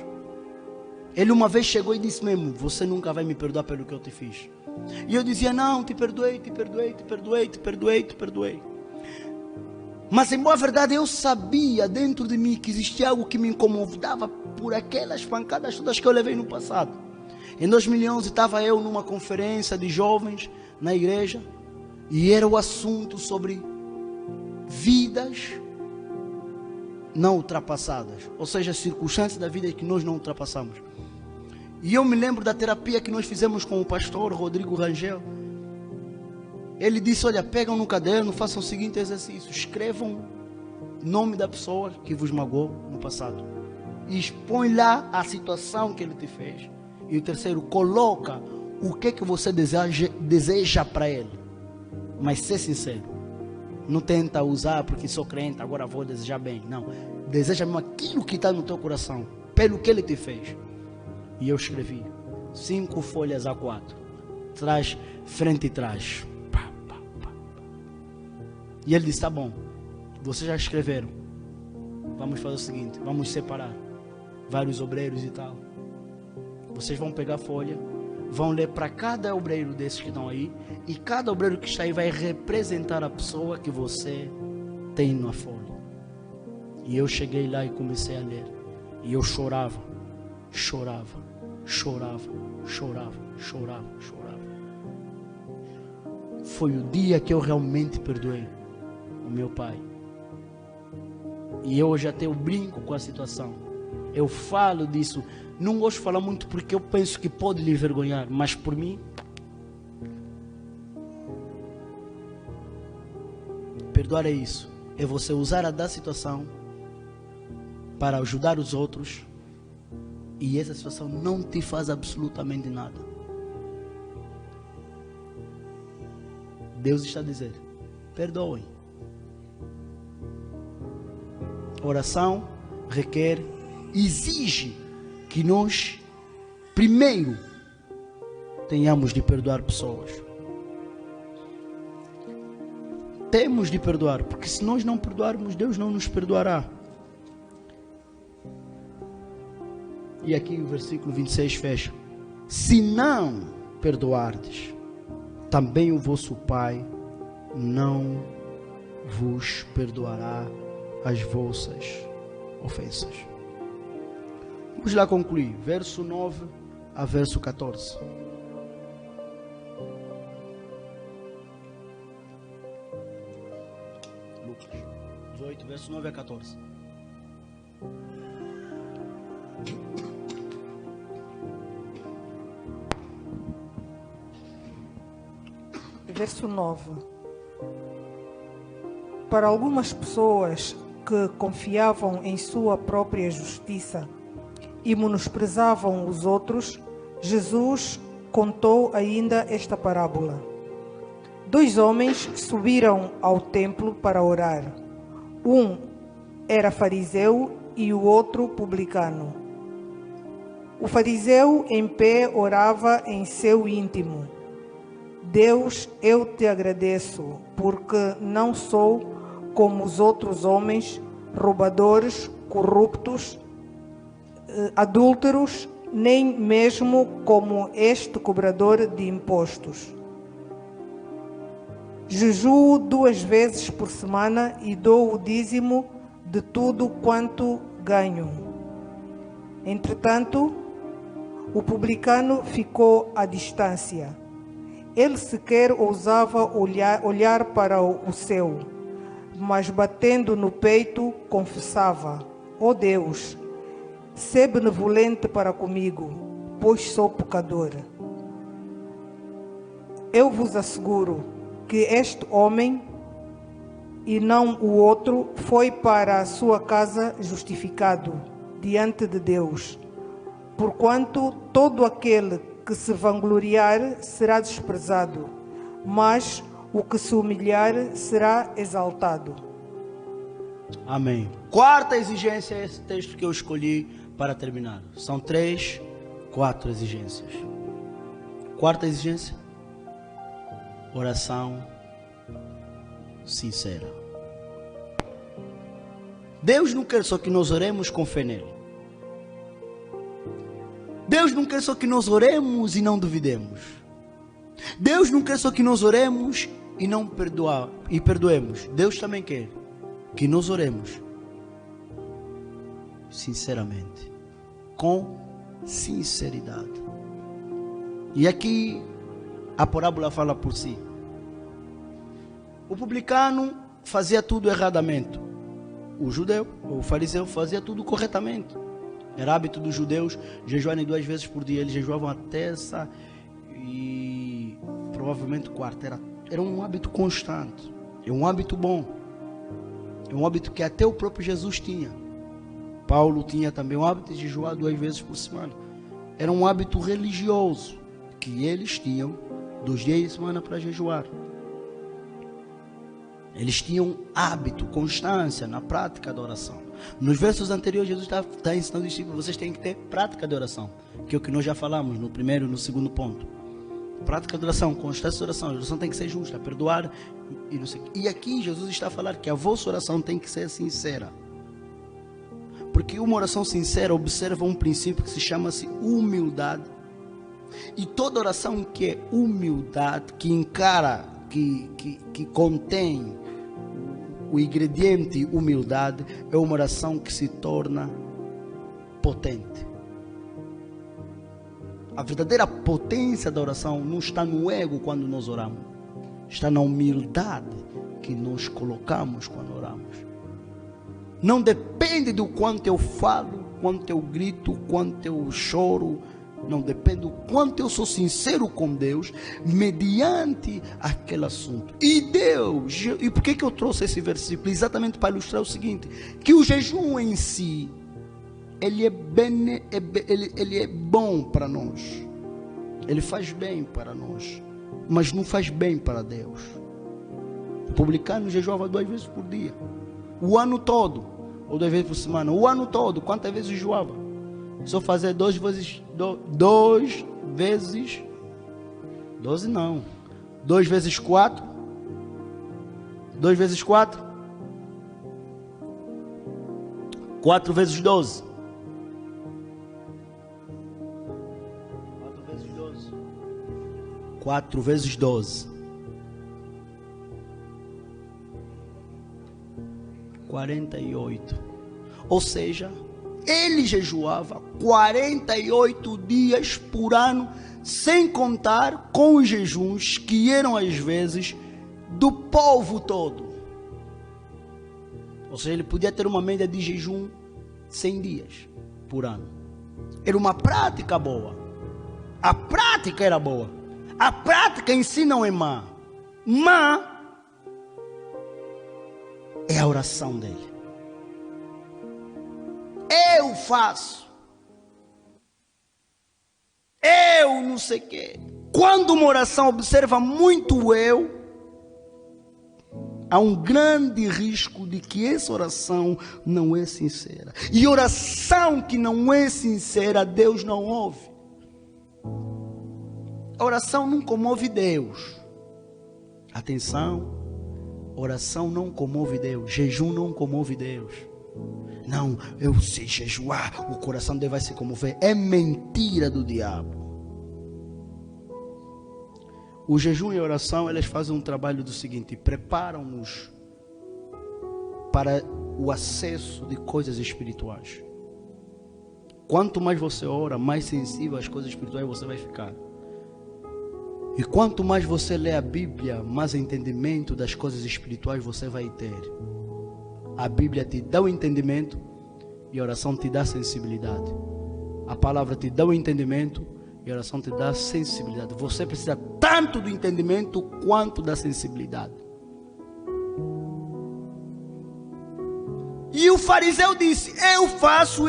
ele uma vez chegou e disse mesmo: você nunca vai me perdoar pelo que eu te fiz. E eu dizia: não, te perdoei, te perdoei, te perdoei, te perdoei, te perdoei. Mas em boa verdade eu sabia dentro de mim que existia algo que me incomodava por aquelas pancadas todas que eu levei no passado. Em 2011 estava eu numa conferência de jovens na igreja, e era o assunto sobre vidas não ultrapassadas, ou seja, circunstâncias da vida que nós não ultrapassamos. E eu me lembro da terapia que nós fizemos com o pastor Rodrigo Rangel. Ele disse: olha, pegam no caderno, façam o seguinte exercício, escrevam o nome da pessoa que vos magoou no passado e expõe lá a situação que ele te fez. E o terceiro, coloca o que você deseja para ele, mas ser sincero. Não tenta usar porque sou crente, agora vou desejar bem. Não, deseja mesmo aquilo que está no teu coração, pelo que ele te fez. E eu escrevi 5 folhas A4, trás, frente e trás. Pá, pá, pá. E ele disse: tá bom, vocês já escreveram, vamos fazer o seguinte, vamos separar vários obreiros e tal. Vocês vão pegar a folha, vão ler para cada obreiro desses que estão aí, e cada obreiro que está aí vai representar a pessoa que você tem na folha. E eu cheguei lá e comecei a ler, e eu chorava, chorava, chorava, chorava, chorava, chorava. Foi o dia que eu realmente perdoei o meu pai. E eu hoje até eu brinco com a situação, eu falo disso. Não gosto de falar muito porque eu penso que pode lhe envergonhar, mas por mim, perdoar é isso, é você usar a da situação para ajudar os outros, e essa situação não te faz absolutamente nada. Deus está a dizer: perdoem. Oração requer, exige que nós primeiro tenhamos de perdoar pessoas. Temos de perdoar, porque se nós não perdoarmos, Deus não nos perdoará. E aqui o versículo 26 fecha: se não perdoardes, também o vosso Pai não vos perdoará as vossas ofensas. Vamos lá concluir, verso 9 a verso 14. Lucas 18, verso 9 a 14. Verso 9. Para algumas pessoas que confiavam em sua própria justiça e menosprezavam os outros, Jesus contou ainda esta parábola. 2 homens subiram ao templo para orar. Um era fariseu e o outro publicano. O fariseu em pé orava em seu íntimo: Deus, eu te agradeço, porque não sou como os outros homens, roubadores, corruptos, adúlteros, nem mesmo como este cobrador de impostos. Jejuo 2 vezes por semana e dou o dízimo de tudo quanto ganho. Entretanto, o publicano ficou à distância. Ele sequer ousava olhar para o céu, mas batendo no peito, confessava: ó Deus, sê benevolente para comigo, pois sou pecador. Eu vos asseguro que este homem, e não o outro, foi para a sua casa justificado diante de Deus. Porquanto todo aquele que se vangloriar será desprezado, mas o que se humilhar será exaltado. Amém. Quarta exigência é esse texto que eu escolhi para terminar. São 4 exigências. Quarta exigência: oração sincera. Deus não quer só que nós oremos com fé nele. Deus não quer só que nós oremos e não duvidemos. Deus não quer só que nós oremos e não perdoemos. Deus também quer que nós oremos sinceramente, com sinceridade. E aqui a parábola fala por si. O publicano fazia tudo erradamente. O judeu, o fariseu, fazia tudo corretamente. Era hábito dos judeus jejuarem 2 vezes por dia. Eles jejuavam a terça e provavelmente quarta. Era um hábito constante. É um hábito bom. É um hábito que até o próprio Jesus tinha. Paulo tinha também o hábito de jejuar 2 vezes por semana. Era um hábito religioso que eles tinham 2 dias de semana para jejuar. Eles tinham hábito, constância na prática da oração. Nos versos anteriores, Jesus está ensinando os discípulos: vocês têm que ter prática de oração, que é o que nós já falamos no primeiro e no segundo ponto. Prática de oração, constância de oração. A oração tem que ser justa, perdoar e não sei. E aqui Jesus está a falar que a vossa oração tem que ser sincera. Porque uma oração sincera observa um princípio que se chama-se humildade. E toda oração que é humildade, que encara, que contém o ingrediente humildade, é uma oração que se torna potente. A verdadeira potência da oração não está no ego quando nós oramos, está na humildade que nós colocamos quando oramos. Não depende do quanto eu falo, quanto eu grito, quanto eu choro. Não depende do quanto eu sou sincero com Deus mediante aquele assunto. E Deus, e por que eu trouxe esse versículo? Exatamente para ilustrar o seguinte: que o jejum em si, ele é bom para nós. Ele faz bem para nós, mas não faz bem para Deus. O publicano jejuava 2 vezes por dia, o ano todo, ou 2 vezes por semana, o ano todo. Quantas vezes jejuava? Só fazer 2 vezes 12 não, 2 vezes 4, 2 vezes 4, 4 vezes 12, 4 vezes 12, 48. Ou seja, ele jejuava 48 dias por ano, sem contar com os jejuns que eram às vezes do povo todo. Ou seja, ele podia ter uma média de jejum 100 dias por ano. Era uma prática boa. A prática era boa. A prática em si não é má. Má é a oração dele. Eu faço. Eu não sei o quê. Quando uma oração observa muito eu, há um grande risco de que essa oração não é sincera. E oração que não é sincera, Deus não ouve. A oração não comove Deus. Atenção, oração não comove Deus. Jejum não comove Deus. Não, eu sei jejuar, o coração dele vai se comover. É mentira do diabo. O jejum e a oração, elas fazem um trabalho do seguinte: preparam-nos para o acesso de coisas espirituais. Quanto mais você ora, mais sensível às coisas espirituais você vai ficar. E quanto mais você lê a Bíblia, mais entendimento das coisas espirituais você vai ter. A Bíblia te dá o entendimento e a oração te dá sensibilidade. A palavra te dá o entendimento e a oração te dá sensibilidade. Você precisa tanto do entendimento quanto da sensibilidade. E o fariseu disse: eu faço.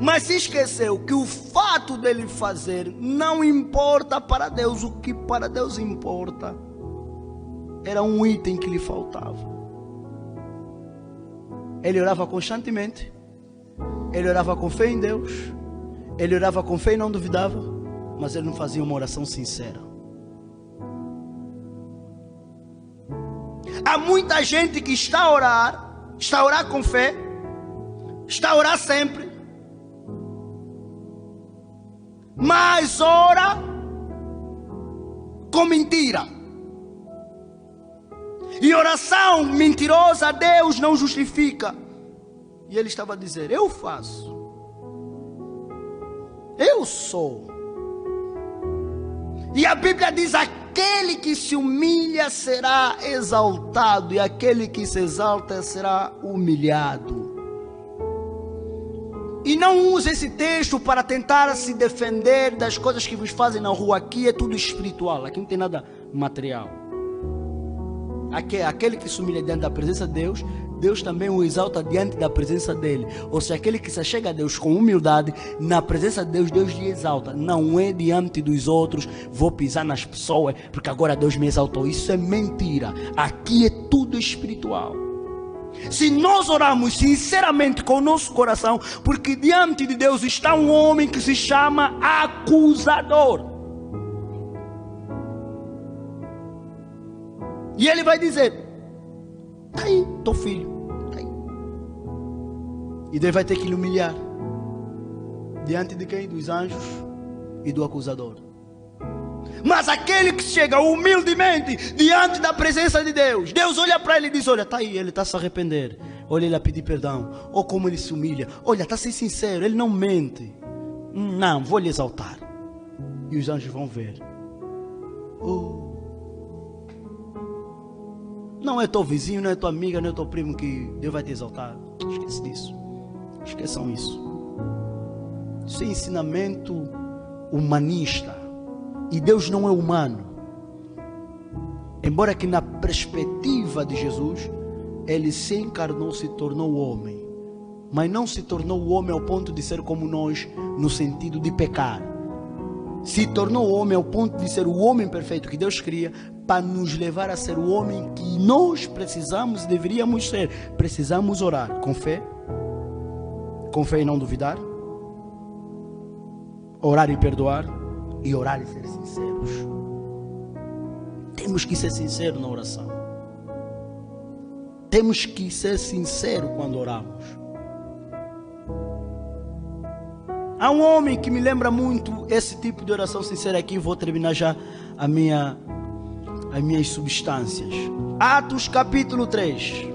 Mas se esqueceu que o fato dele fazer não importa para Deus. O que para Deus importa era um item que lhe faltava. Ele orava constantemente, ele orava com fé em Deus, ele orava com fé e não duvidava, mas ele não fazia uma oração sincera. Há muita gente que está a orar com fé, está a orar sempre, mas ora com mentira. E oração mentirosa Deus não justifica. E ele estava a dizer: eu faço, eu sou. E a Bíblia diz: aquele que se humilha será exaltado, e aquele que se exalta será humilhado. E não use esse texto para tentar se defender das coisas que vos fazem na rua. Aqui é tudo espiritual, aqui não tem nada material. Aquele que se humilha diante da presença de Deus, Deus também o exalta diante da presença dele. Ou seja, aquele que se chega a Deus com humildade, na presença de Deus, Deus lhe exalta. Não é diante dos outros, vou pisar nas pessoas, porque agora Deus me exaltou. Isso é mentira. Aqui é tudo espiritual. Se nós orarmos sinceramente com o nosso coração, porque diante de Deus está um homem que se chama acusador. E ele vai dizer: está aí, teu filho, está aí. E Deus vai ter que lhe humilhar. Diante de quem? Dos anjos e do acusador. Mas aquele que chega humildemente diante da presença de Deus, Deus olha para ele e diz: olha, está aí, ele está a se arrepender. Olha ele a pedir perdão. Ou como ele se humilha. Olha, está a ser sincero, ele não mente. Não, vou lhe exaltar. E os anjos vão ver. Não é teu vizinho, não é tua amiga, não é teu primo que Deus vai te exaltar. Esquece disso. Esqueçam isso. Isso é ensinamento humanista. E Deus não é humano. Embora que na perspectiva de Jesus, ele se encarnou, se tornou homem. Mas não se tornou homem ao ponto de ser como nós, no sentido de pecar. Se tornou homem ao ponto de ser o homem perfeito que Deus cria, para nos levar a ser o homem que nós precisamos e deveríamos ser. Precisamos orar com fé e não duvidar, orar e perdoar, e orar e ser sinceros. Temos que ser sinceros na oração. Temos que ser sinceros quando oramos. Há um homem que me lembra muito esse tipo de oração sincera aqui. Vou terminar já as minhas substâncias. Atos capítulo 3.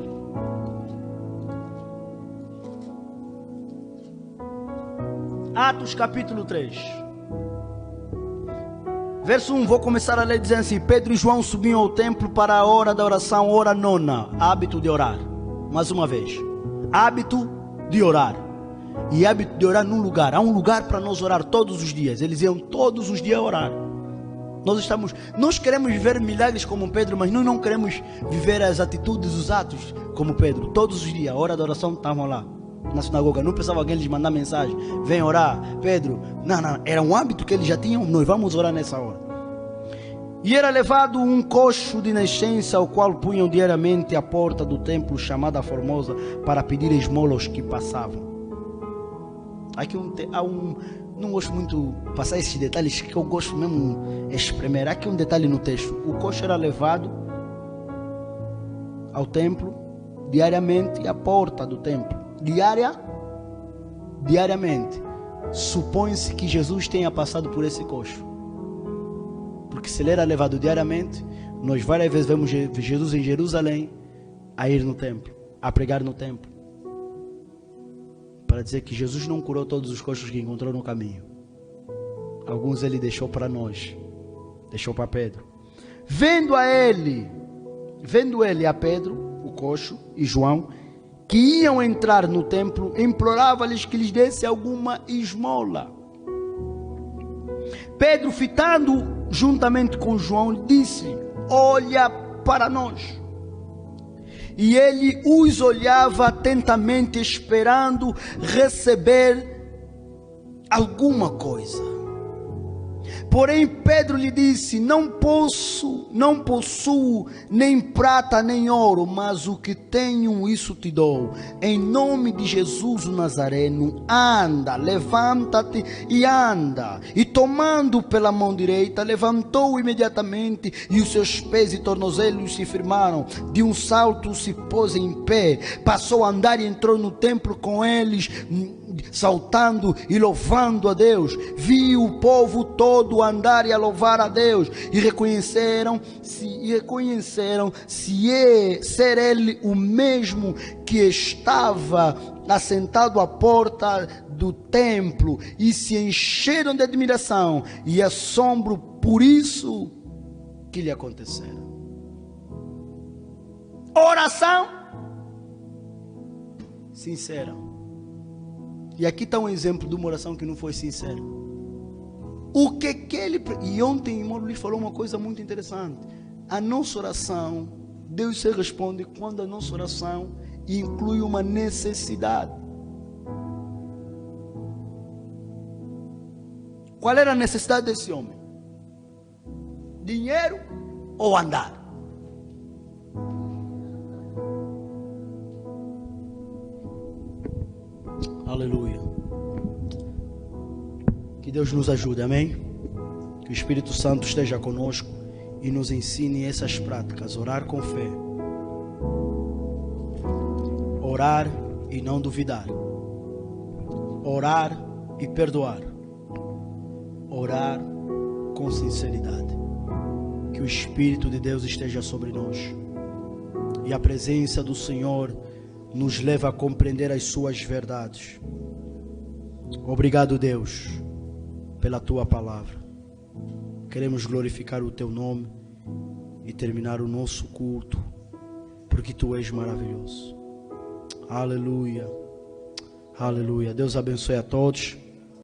Atos capítulo 3. Verso 1, vou começar a ler dizendo assim: Pedro e João subiam ao templo para a hora da oração, hora nona. Hábito de orar. Mais uma vez. Hábito de orar. E hábito de orar num lugar. Há um lugar para nós orar todos os dias. Eles iam todos os dias orar. Nós queremos viver milagres como Pedro, mas nós não queremos viver as atitudes, os atos como Pedro. Todos os dias, a hora da oração, estavam lá na sinagoga. Não precisava alguém lhes mandar mensagem: vem orar, Pedro. Não, era um hábito que eles já tinham. Nós vamos orar nessa hora. E era levado um coxo de nascença, ao qual punham diariamente à porta do templo chamada Formosa, para pedir esmola aos que passavam. Aqui não gosto muito de passar esses detalhes, que eu gosto mesmo de espremer. Aqui um detalhe no texto: o coxo era levado ao templo diariamente, à porta do templo. Diariamente. Supõe-se que Jesus tenha passado por esse coxo, porque se ele era levado diariamente, Nós várias vezes vemos Jesus em Jerusalém a ir no templo, a pregar no templo, para dizer que Jesus não curou todos os coxos que encontrou no caminho. Alguns ele deixou para nós, deixou para Pedro. Vendo ele a Pedro, o coxo, e João, que iam entrar no templo, implorava-lhes que lhes desse alguma esmola. Pedro, fitando juntamente com João, disse: olha para nós. E ele os olhava atentamente, esperando receber alguma coisa. Porém Pedro lhe disse: não possuo nem prata nem ouro, mas o que tenho isso te dou. Em nome de Jesus o Nazareno, anda, levanta-te e anda. E tomando pela mão direita, levantou imediatamente, e os seus pés e tornozelos se firmaram. De um salto se pôs em pé, passou a andar e entrou no templo com eles, saltando e louvando a Deus. Viu o povo todo andar e a louvar a Deus, e reconheceram ser ele o mesmo que estava assentado à porta do templo, e se encheram de admiração e assombro por isso que lhe acontecera. Oração sincera. E aqui está um exemplo de uma oração que não foi sincera. O que ele... E ontem o irmão Luís falou uma coisa muito interessante. A nossa oração, Deus se responde quando a nossa oração inclui uma necessidade. Qual era a necessidade desse homem? Dinheiro ou andar? Aleluia. Que Deus nos ajude, amém? Que o Espírito Santo esteja conosco e nos ensine essas práticas. Orar com fé, orar e não duvidar, orar e perdoar, orar com sinceridade. Que o Espírito de Deus esteja sobre nós e a presença do Senhor nos leva a compreender as suas verdades. Obrigado, Deus, pela tua palavra. Queremos glorificar o teu nome e terminar o nosso culto, porque tu és maravilhoso. Aleluia. Aleluia. Deus abençoe a todos.